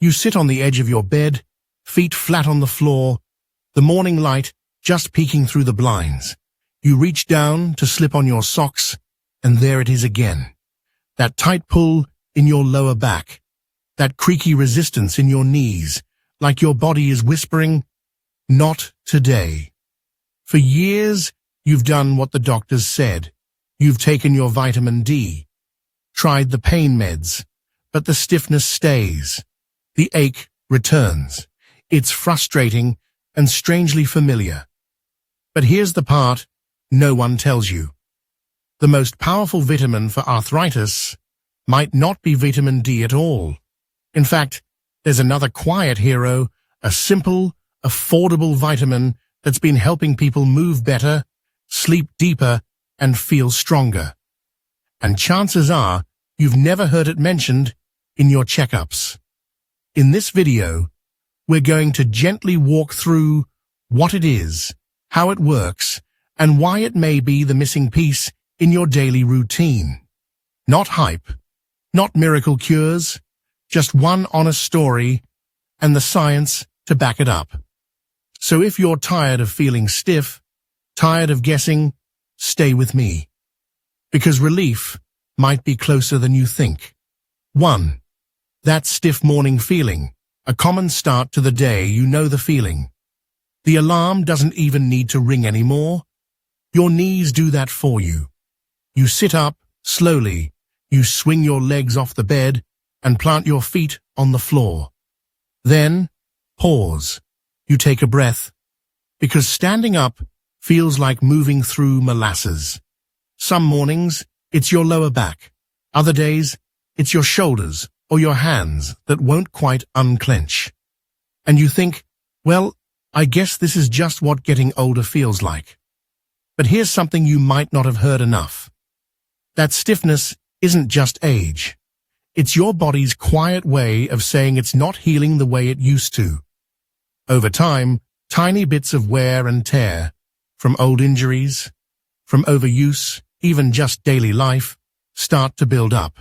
You sit on the edge of your bed, feet flat on the floor, the morning light just peeking through the blinds. You reach down to slip on your socks, and there it is again. That tight pull in your lower back, that creaky resistance in your knees, like your body is whispering, "Not today." For years, you've done what the doctors said. You've taken your vitamin D, tried the pain meds, but the stiffness stays. The ache returns. It's frustrating and strangely familiar. But here's the part no one tells you. The most powerful vitamin for arthritis might not be vitamin D at all. In fact, there's another quiet hero, a simple, affordable vitamin that's been helping people move better, sleep deeper, and feel stronger. And chances are you've never heard it mentioned in your checkups. In this video, we're going to gently walk through what it is, how it works, and why it may be the missing piece in your daily routine. Not hype, not miracle cures, just one honest story and the science to back it up. So if you're tired of feeling stiff, tired of guessing, stay with me. Because relief might be closer than you think. 1. That stiff morning feeling, a common start to the day. You know the feeling. The alarm doesn't even need to ring anymore. Your knees do that for you. You sit up slowly, you swing your legs off the bed and plant your feet on the floor. Then, pause. You take a breath, because standing up feels like moving through molasses. Some mornings, it's your lower back. Other days, it's your shoulders or your hands that won't quite unclench. And you think, well, I guess this is just what getting older feels like. But here's something you might not have heard enough. That stiffness isn't just age. It's your body's quiet way of saying it's not healing the way it used to. Over time, tiny bits of wear and tear, from old injuries, from overuse, even just daily life, start to build up.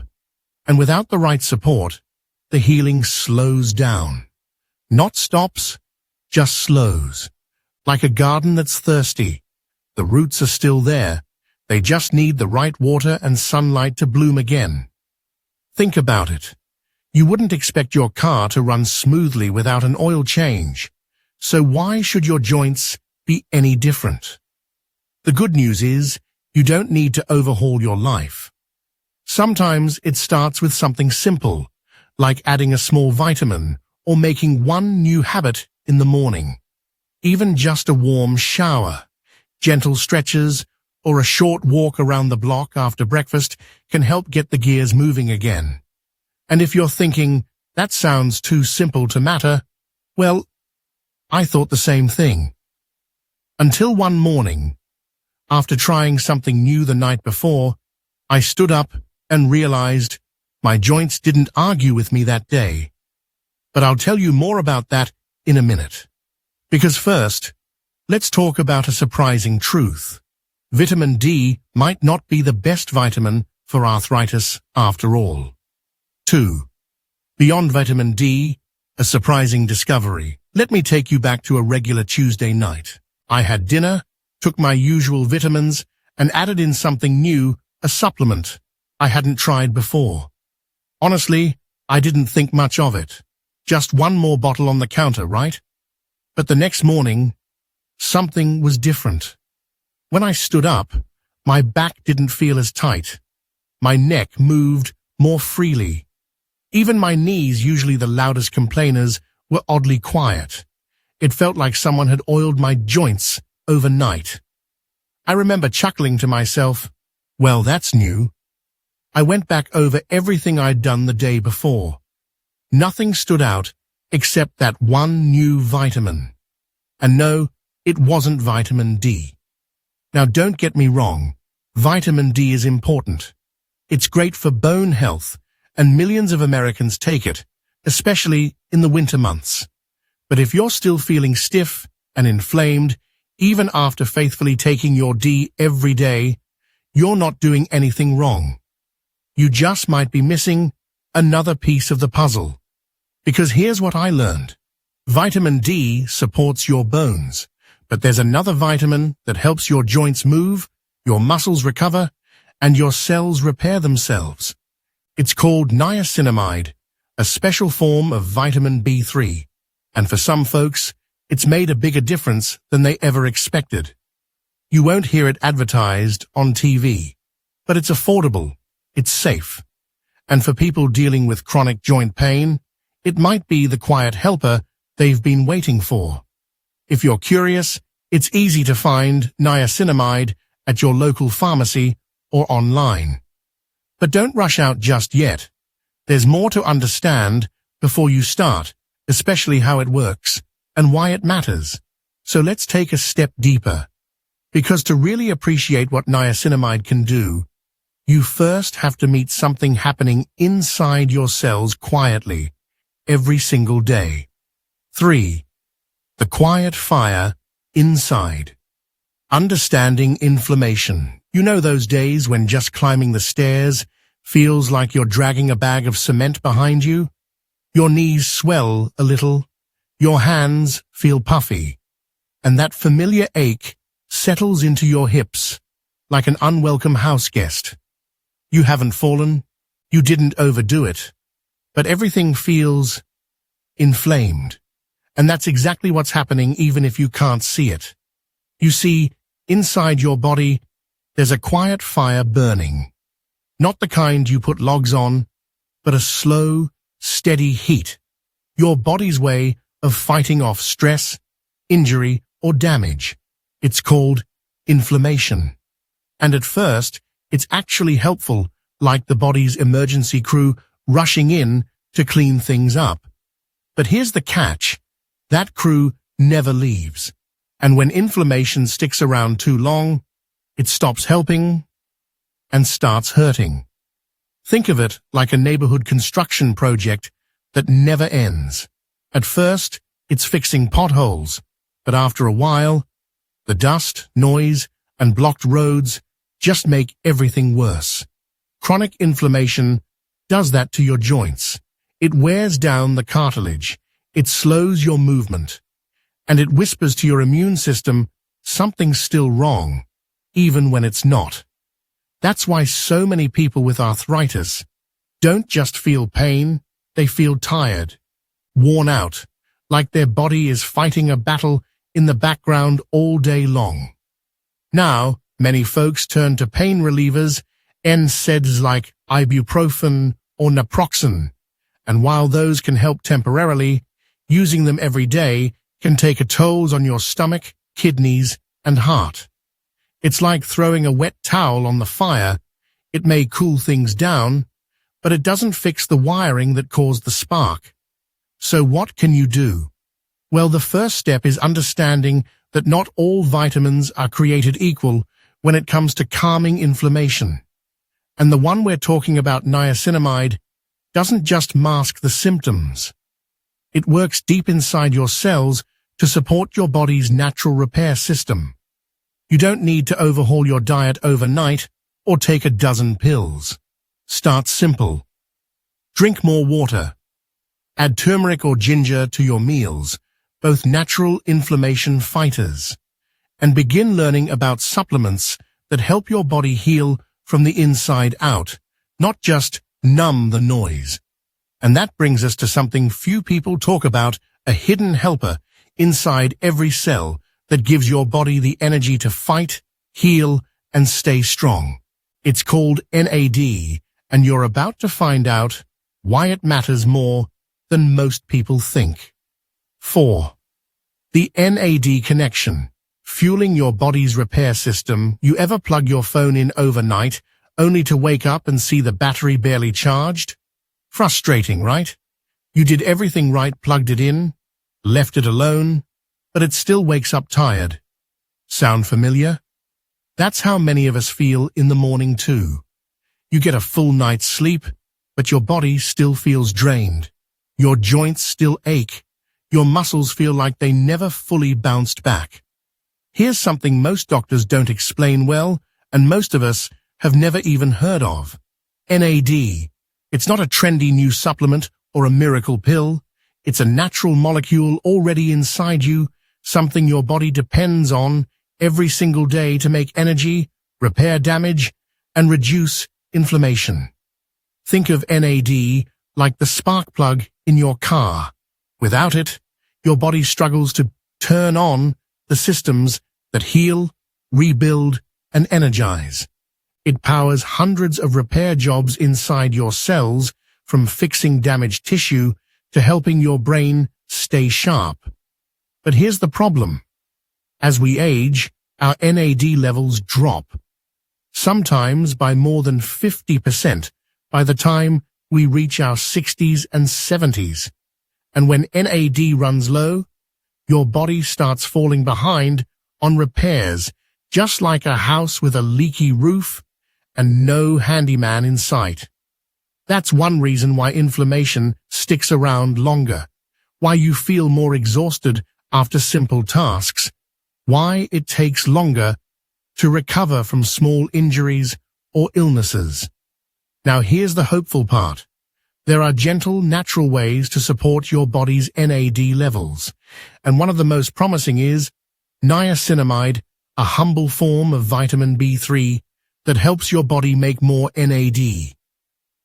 And without the right support, the healing slows down. Not stops, just slows. Like a garden that's thirsty. The roots are still there. They just need the right water and sunlight to bloom again. Think about it. You wouldn't expect your car to run smoothly without an oil change. So why should your joints be any different? The good news is, you don't need to overhaul your life. Sometimes it starts with something simple, like adding a small vitamin or making one new habit in the morning. Even just a warm shower, gentle stretches, or a short walk around the block after breakfast can help get the gears moving again. And if you're thinking, that sounds too simple to matter, well, I thought the same thing. Until one morning, after trying something new the night before, I stood up and realized my joints didn't argue with me that day. But I'll tell you more about that in a minute. Because first, let's talk about a surprising truth. Vitamin D might not be the best vitamin for arthritis after all. 2. Beyond vitamin D, a surprising discovery. Let me take you back to a regular Tuesday night. I had dinner, took my usual vitamins, and added in something new, a supplement I hadn't tried before. Honestly, I didn't think much of it. Just one more bottle on the counter, right? But the next morning, something was different. When I stood up, my back didn't feel as tight. My neck moved more freely. Even my knees, usually the loudest complainers, were oddly quiet. It felt like someone had oiled my joints overnight. I remember chuckling to myself, well, that's new. I went back over everything I'd done the day before. Nothing stood out except that one new vitamin. And no, it wasn't vitamin D. Now don't get me wrong, vitamin D is important. It's great for bone health, and millions of Americans take it, especially in the winter months. But if you're still feeling stiff and inflamed, even after faithfully taking your D every day, you're not doing anything wrong. You just might be missing another piece of the puzzle. Because here's what I learned. Vitamin D supports your bones, but there's another vitamin that helps your joints move, your muscles recover, and your cells repair themselves. It's called niacinamide, a special form of vitamin B3, and for some folks, it's made a bigger difference than they ever expected. You won't hear it advertised on TV, but it's affordable, it's safe. And for people dealing with chronic joint pain, it might be the quiet helper they've been waiting for. If you're curious, it's easy to find niacinamide at your local pharmacy or online. But don't rush out just yet. There's more to understand before you start, especially how it works and why it matters. So let's take a step deeper. Because to really appreciate what niacinamide can do, you first have to meet something happening inside your cells quietly, every single day. 3. The quiet fire inside. Understanding inflammation. You know those days when just climbing the stairs feels like you're dragging a bag of cement behind you? Your knees swell a little, your hands feel puffy, and that familiar ache settles into your hips like an unwelcome house guest. You haven't fallen, you didn't overdo it, but everything feels inflamed. And that's exactly what's happening even if you can't see it. You see, inside your body, there's a quiet fire burning. Not the kind you put logs on, but a slow, steady heat. Your body's way of fighting off stress, injury, or damage. It's called inflammation. And at first, it's actually helpful, like the body's emergency crew rushing in to clean things up. But here's the catch. That crew never leaves. And when inflammation sticks around too long, it stops helping and starts hurting. Think of it like a neighborhood construction project that never ends. At first, it's fixing potholes, but after a while, the dust, noise, and blocked roads just make everything worse. Chronic inflammation does that to your joints. It wears down the cartilage. It slows your movement. And it whispers to your immune system something's still wrong, even when it's not. That's why so many people with arthritis don't just feel pain, they feel tired, worn out, like their body is fighting a battle in the background all day long. Now, many folks turn to pain relievers, NSAIDs like ibuprofen or naproxen, and while those can help temporarily, using them every day can take a toll on your stomach, kidneys, and heart. It's like throwing a wet towel on the fire. It may cool things down, but it doesn't fix the wiring that caused the spark. So what can you do? Well, the first step is understanding that not all vitamins are created equal when it comes to calming inflammation. And the one we're talking about, niacinamide, doesn't just mask the symptoms. It works deep inside your cells to support your body's natural repair system. You don't need to overhaul your diet overnight or take a dozen pills. Start simple. Drink more water. Add turmeric or ginger to your meals, both natural inflammation fighters. And begin learning about supplements that help your body heal from the inside out, not just numb the noise. And that brings us to something few people talk about, a hidden helper inside every cell that gives your body the energy to fight, heal, and stay strong. It's called NAD, and you're about to find out why it matters more than most people think. 4. The NAD connection. Fueling your body's repair system. You ever plug your phone in overnight only to wake up and see the battery barely charged? Frustrating, right? You did everything right, plugged it in, left it alone, but it still wakes up tired. Sound familiar? That's how many of us feel in the morning too. You get a full night's sleep, but your body still feels drained. Your joints still ache. Your muscles feel like they never fully bounced back. Here's something most doctors don't explain well, and most of us have never even heard of. NAD. It's not a trendy new supplement or a miracle pill. It's a natural molecule already inside you, something your body depends on every single day to make energy, repair damage, and reduce inflammation. Think of NAD like the spark plug in your car. Without it, your body struggles to turn on the systems that heal, rebuild, and energize. It powers hundreds of repair jobs inside your cells, from fixing damaged tissue to helping your brain stay sharp. But here's the problem. As we age, our NAD levels drop, sometimes by more than 50% by the time we reach our 60s and 70s. And when NAD runs low, your body starts falling behind on repairs, just like a house with a leaky roof and no handyman in sight. That's one reason why inflammation sticks around longer, why you feel more exhausted after simple tasks, why it takes longer to recover from small injuries or illnesses. Now here's the hopeful part. There are gentle, natural ways to support your body's NAD levels, and one of the most promising is niacinamide, a humble form of vitamin B3 that helps your body make more NAD.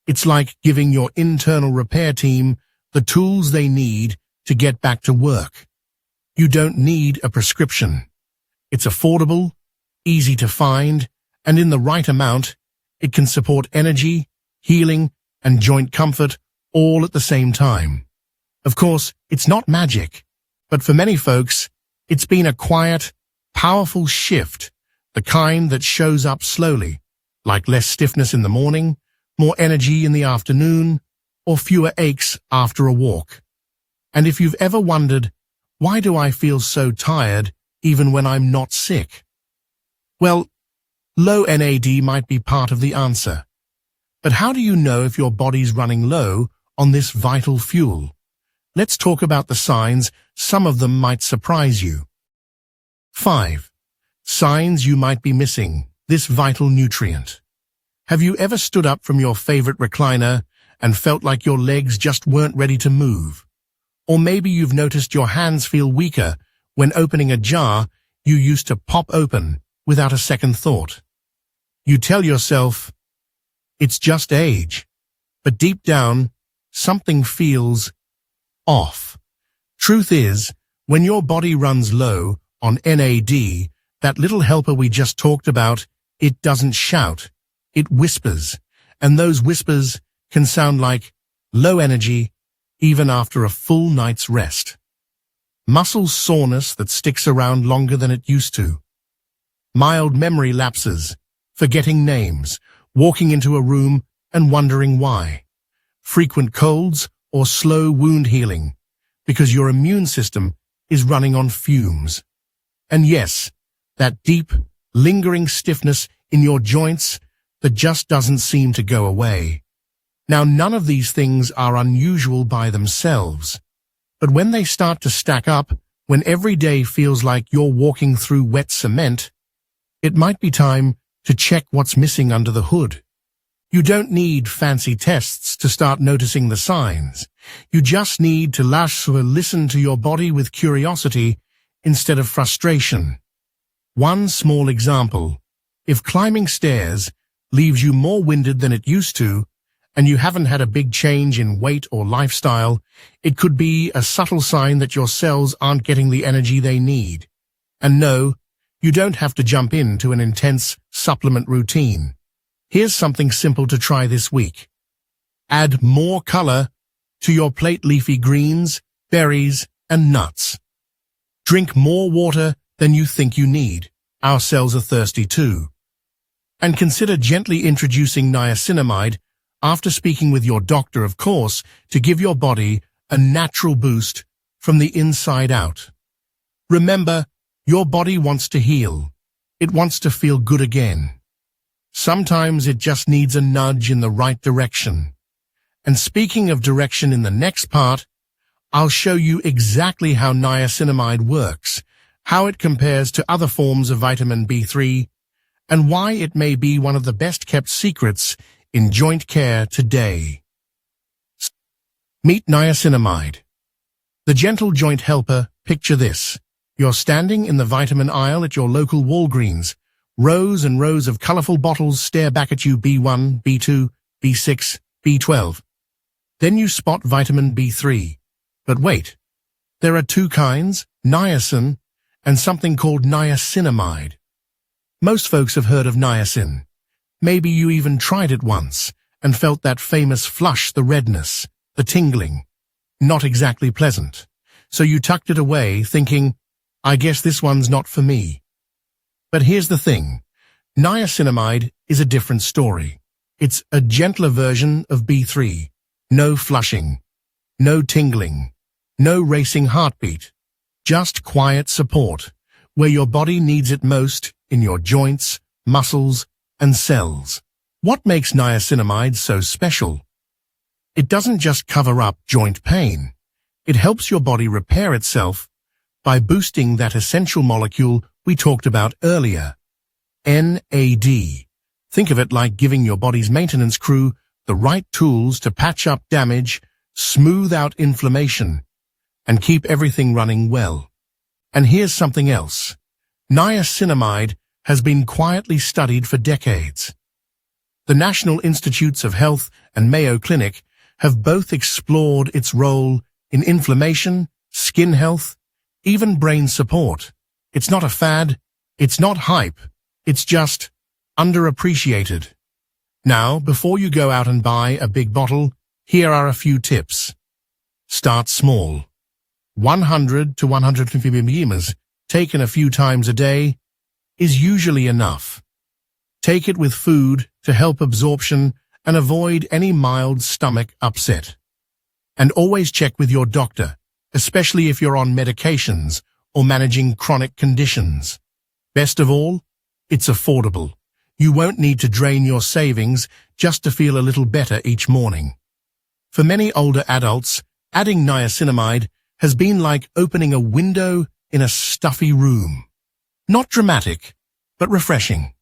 It's like giving your internal repair team the tools they need to get back to work. You don't need a prescription. It's affordable, easy to find, and in the right amount, it can support energy, healing, and joint comfort all at the same time. Of course, it's not magic, but for many folks, it's been a quiet, powerful shift, the kind that shows up slowly, like less stiffness in the morning, more energy in the afternoon, or fewer aches after a walk. And if you've ever wondered, why do I feel so tired even when I'm not sick? Well, low NAD might be part of the answer. But how do you know if your body's running low on this vital fuel? Let's talk about the signs. Some of them might surprise you. 5. Signs you might be missing this vital nutrient. Have you ever stood up from your favorite recliner and felt like your legs just weren't ready to move? Or maybe you've noticed your hands feel weaker when opening a jar you used to pop open without a second thought. You tell yourself, it's just age, but deep down, something feels off. Truth is, when your body runs low on NAD, that little helper we just talked about, it doesn't shout, it whispers, and those whispers can sound like low energy even after a full night's rest. Muscle soreness that sticks around longer than it used to. Mild memory lapses, forgetting names, walking into a room and wondering why. Frequent colds or slow wound healing, because your immune system is running on fumes. And yes, that deep, lingering stiffness in your joints that just doesn't seem to go away. Now, none of these things are unusual by themselves, but when they start to stack up, when every day feels like you're walking through wet cement, it might be time to check what's missing under the hood. You don't need fancy tests to start noticing the signs. You just need to listen to your body with curiosity instead of frustration. One small example. If climbing stairs leaves you more winded than it used to, and you haven't had a big change in weight or lifestyle, it could be a subtle sign that your cells aren't getting the energy they need. And no, you don't have to jump into an intense supplement routine. Here's something simple to try this week. Add more color to your plate: leafy greens, berries, and nuts. Drink more water than you think you need. Our cells are thirsty too. And consider gently introducing niacinamide after speaking with your doctor, of course, to give your body a natural boost from the inside out. Remember, your body wants to heal. It wants to feel good again. Sometimes it just needs a nudge in the right direction. And speaking of direction, in the next part, I'll show you exactly how niacinamide works, how it compares to other forms of vitamin B3, and why it may be one of the best-kept secrets in joint care today. Meet niacinamide. The gentle joint helper, picture this. You're standing in the vitamin aisle at your local Walgreens. Rows and rows of colorful bottles stare back at you: B1, B2, B6, B12. Then you spot vitamin B3. But wait, there are two kinds, niacin and something called niacinamide. Most folks have heard of niacin. Maybe you even tried it once and felt that famous flush, the redness, the tingling. Not exactly pleasant. So you tucked it away, thinking, I guess this one's not for me. But here's the thing. Niacinamide is a different story. It's a gentler version of B3. No flushing, no tingling, no racing heartbeat. Just quiet support, where your body needs it most, in your joints, muscles, and cells. What makes niacinamide so special? It doesn't just cover up joint pain. It helps your body repair itself by boosting that essential molecule we talked about earlier, NAD. Think of it like giving your body's maintenance crew the right tools to patch up damage, smooth out inflammation, and keep everything running well. And here's something else. Niacinamide has been quietly studied for decades. The National Institutes of Health and Mayo Clinic have both explored its role in inflammation, skin health, even brain support. It's not a fad, it's not hype, it's just underappreciated. Now, before you go out and buy a big bottle, here are a few tips. Start small. 100 to 150 milligrams, taken a few times a day, is usually enough. Take it with food to help absorption and avoid any mild stomach upset. And always check with your doctor, especially if you're on medications or managing chronic conditions. Best of all, it's affordable. You won't need to drain your savings just to feel a little better each morning. For many older adults, adding niacinamide has been like opening a window in a stuffy room. Not dramatic, but refreshing.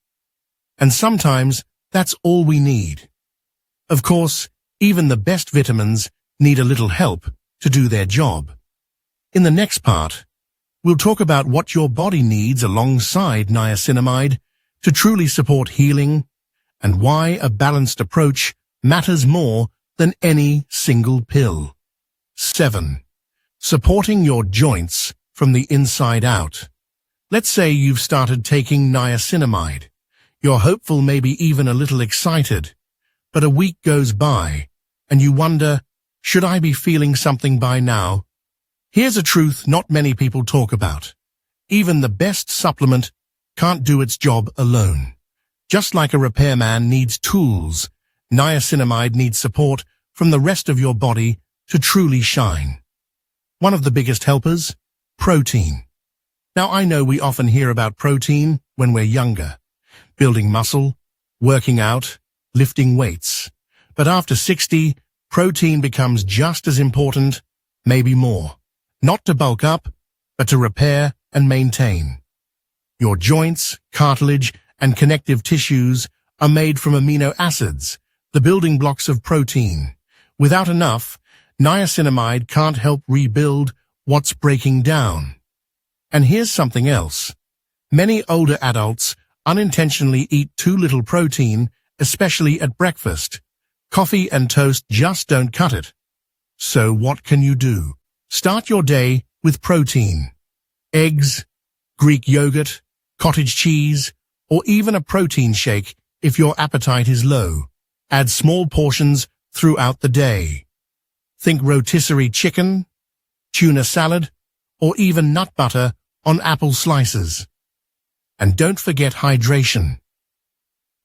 And sometimes that's all we need. Of course, even the best vitamins need a little help to do their job. In the next part, we'll talk about what your body needs alongside niacinamide to truly support healing, and why a balanced approach matters more than any single pill. 7. Supporting your joints from the inside out. Let's say you've started taking niacinamide. You're hopeful, maybe even a little excited. But a week goes by, and you wonder, should I be feeling something by now? Here's a truth not many people talk about. Even the best supplement can't do its job alone. Just like a repairman needs tools, niacinamide needs support from the rest of your body to truly shine. One of the biggest helpers? Protein. Now, I know we often hear about protein when we're younger, building muscle, working out, lifting weights. But after 60, protein becomes just as important, maybe more. Not to bulk up, but to repair and maintain. Your joints, cartilage, and connective tissues are made from amino acids, the building blocks of protein. Without enough, niacinamide can't help rebuild what's breaking down. And here's something else. Many older adults unintentionally eat too little protein, especially at breakfast. Coffee and toast just don't cut it. So what can you do? Start your day with protein. Eggs, Greek yogurt, cottage cheese, or even a protein shake if your appetite is low. Add small portions throughout the day. Think rotisserie chicken, tuna salad, or even nut butter on apple slices. And don't forget hydration.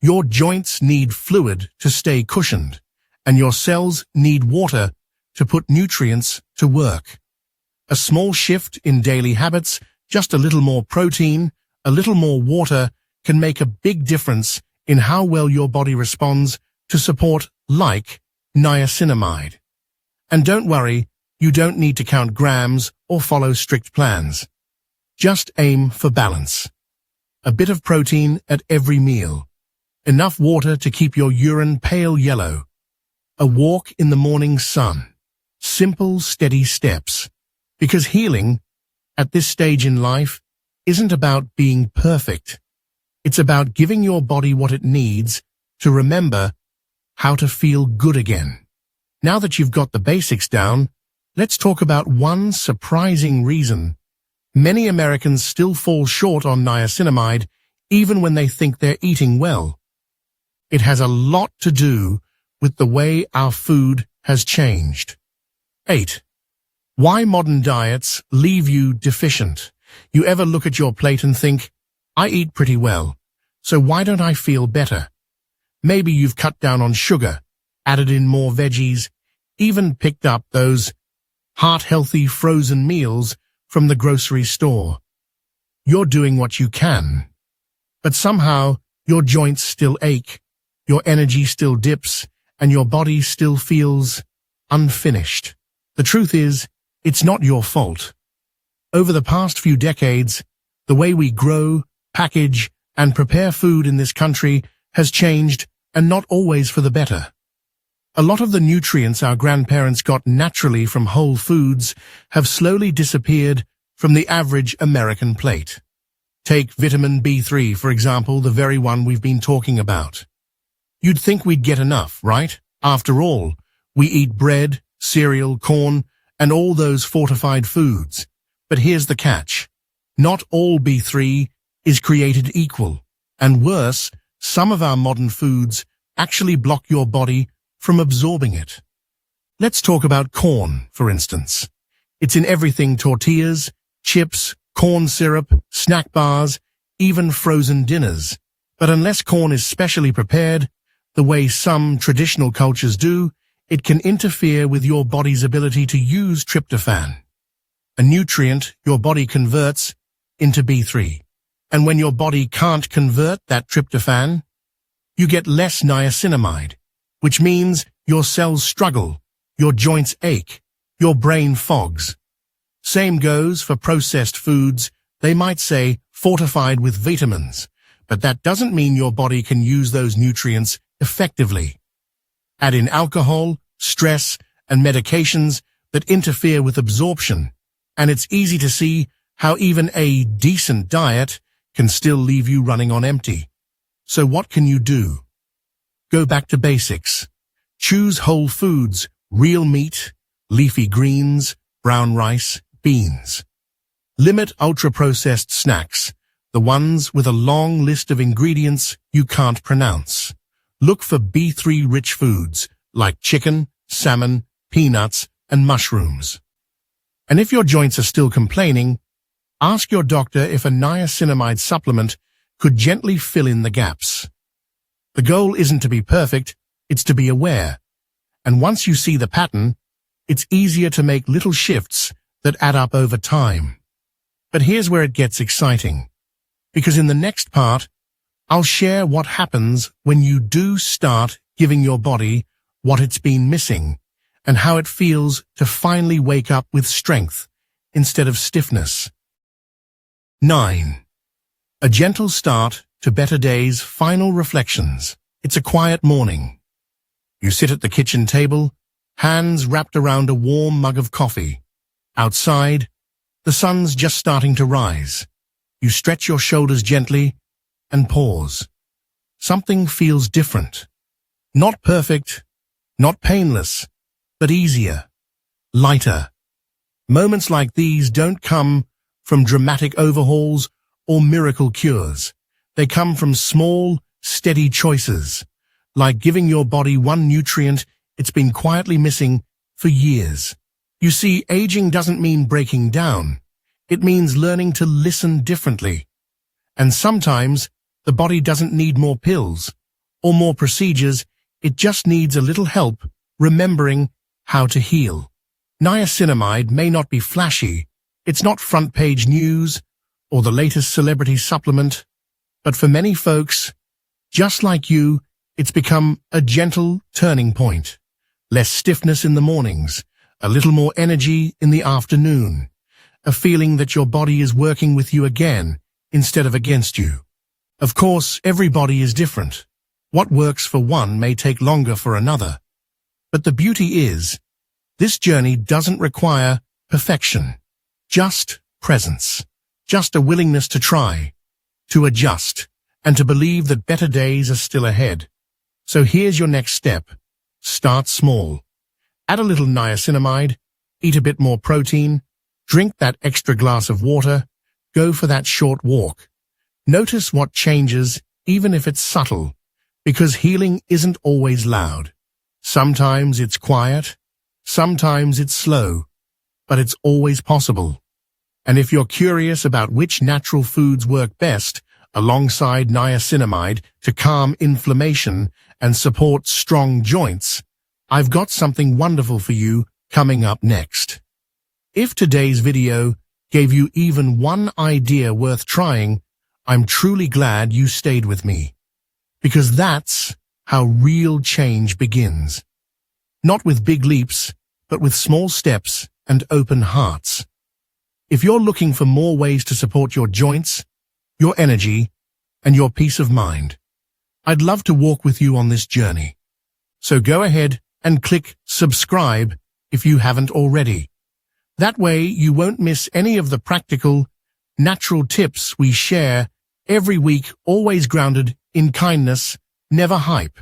Your joints need fluid to stay cushioned, and your cells need water to put nutrients to work. A small shift in daily habits, just a little more protein, a little more water, can make a big difference in how well your body responds to support like niacinamide. And don't worry, you don't need to count grams or follow strict plans. Just aim for balance. A bit of protein at every meal. Enough water to keep your urine pale yellow. A walk in the morning sun. Simple, steady steps. Because healing, at this stage in life, isn't about being perfect. It's about giving your body what it needs to remember how to feel good again. Now that you've got the basics down, let's talk about one surprising reason many Americans still fall short on niacinamide even when they think they're eating well. It has a lot to do with the way our food has changed. 8. Why modern diets leave you deficient. You ever look at your plate and think, I eat pretty well, so why don't I feel better? Maybe you've cut down on sugar, added in more veggies, even picked up those heart-healthy frozen meals from the grocery store. You're doing what you can, but somehow your joints still ache, your energy still dips, and your body still feels unfinished. The truth is, it's not your fault. Over the past few decades, the way we grow, package, and prepare food in this country has changed, and not always for the better. A lot of the nutrients our grandparents got naturally from whole foods have slowly disappeared from the average American plate. Take vitamin B3, for example, the very one we've been talking about. You'd think we'd get enough, right? After all, we eat bread, cereal, corn, and all those fortified foods. But here's the catch. Not all B3 is created equal. And worse, some of our modern foods actually block your body from absorbing it. Let's talk about corn, for instance. It's in everything: tortillas, chips, corn syrup, snack bars, even frozen dinners. But unless corn is specially prepared, the way some traditional cultures do, it can interfere with your body's ability to use tryptophan, a nutrient your body converts into B3. And when your body can't convert that tryptophan, you get less niacinamide, which means your cells struggle, your joints ache, your brain fogs. Same goes for processed foods. They might say fortified with vitamins, but that doesn't mean your body can use those nutrients effectively. Add in alcohol, stress, and medications that interfere with absorption, and it's easy to see how even a decent diet can still leave you running on empty. So what can you do? Go back to basics. Choose whole foods, real meat, leafy greens, brown rice, beans. Limit ultra-processed snacks, the ones with a long list of ingredients you can't pronounce. Look for B3-rich foods like chicken, salmon, peanuts, and mushrooms. And if your joints are still complaining, ask your doctor if a niacinamide supplement could gently fill in the gaps. The goal isn't to be perfect, it's to be aware. And once you see the pattern, it's easier to make little shifts that add up over time. But here's where it gets exciting, because in the next part, I'll share what happens when you do start giving your body what it's been missing, and how it feels to finally wake up with strength instead of stiffness. 9. A gentle start to better days. Final reflections. It's a quiet morning. You sit at the kitchen table, hands wrapped around a warm mug of coffee. Outside, the sun's just starting to rise. You stretch your shoulders gently and pause. Something feels different. Not perfect, not painless, but easier, lighter. Moments like these don't come from dramatic overhauls or miracle cures. They come from small, steady choices, like giving your body one nutrient it's been quietly missing for years. You see, aging doesn't mean breaking down. It means learning to listen differently. And sometimes the body doesn't need more pills or more procedures. It just needs a little help remembering how to heal. Niacinamide may not be flashy. It's not front-page news or the latest celebrity supplement. But for many folks, just like you, it's become a gentle turning point. Less stiffness in the mornings, a little more energy in the afternoon, a feeling that your body is working with you again instead of against you. Of course, everybody is different. What works for one may take longer for another. But the beauty is, this journey doesn't require perfection. Just presence. Just a willingness to try, to adjust, and to believe that better days are still ahead. So here's your next step. Start small. Add a little niacinamide, eat a bit more protein, drink that extra glass of water, go for that short walk. Notice what changes, even if it's subtle, because healing isn't always loud. Sometimes it's quiet, sometimes it's slow, but it's always possible. And if you're curious about which natural foods work best alongside niacinamide to calm inflammation and support strong joints, I've got something wonderful for you coming up next. If today's video gave you even one idea worth trying, I'm truly glad you stayed with me. Because that's how real change begins. Not with big leaps, but with small steps and open hearts. If you're looking for more ways to support your joints, your energy, and your peace of mind, I'd love to walk with you on this journey. So go ahead and click subscribe if you haven't already. That way you won't miss any of the practical, natural tips we share every week, always grounded in kindness, never hype.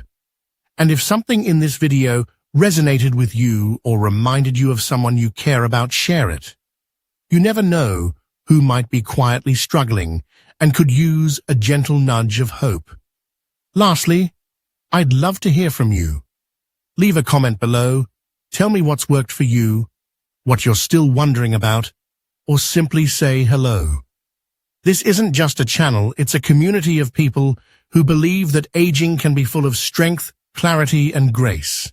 And if something in this video resonated with you or reminded you of someone you care about, share it. You never know who might be quietly struggling and could use a gentle nudge of hope. Lastly, I'd love to hear from you. Leave a comment below, tell me what's worked for you, what you're still wondering about, or simply say hello. This isn't just a channel, it's a community of people who believe that aging can be full of strength, clarity, and grace.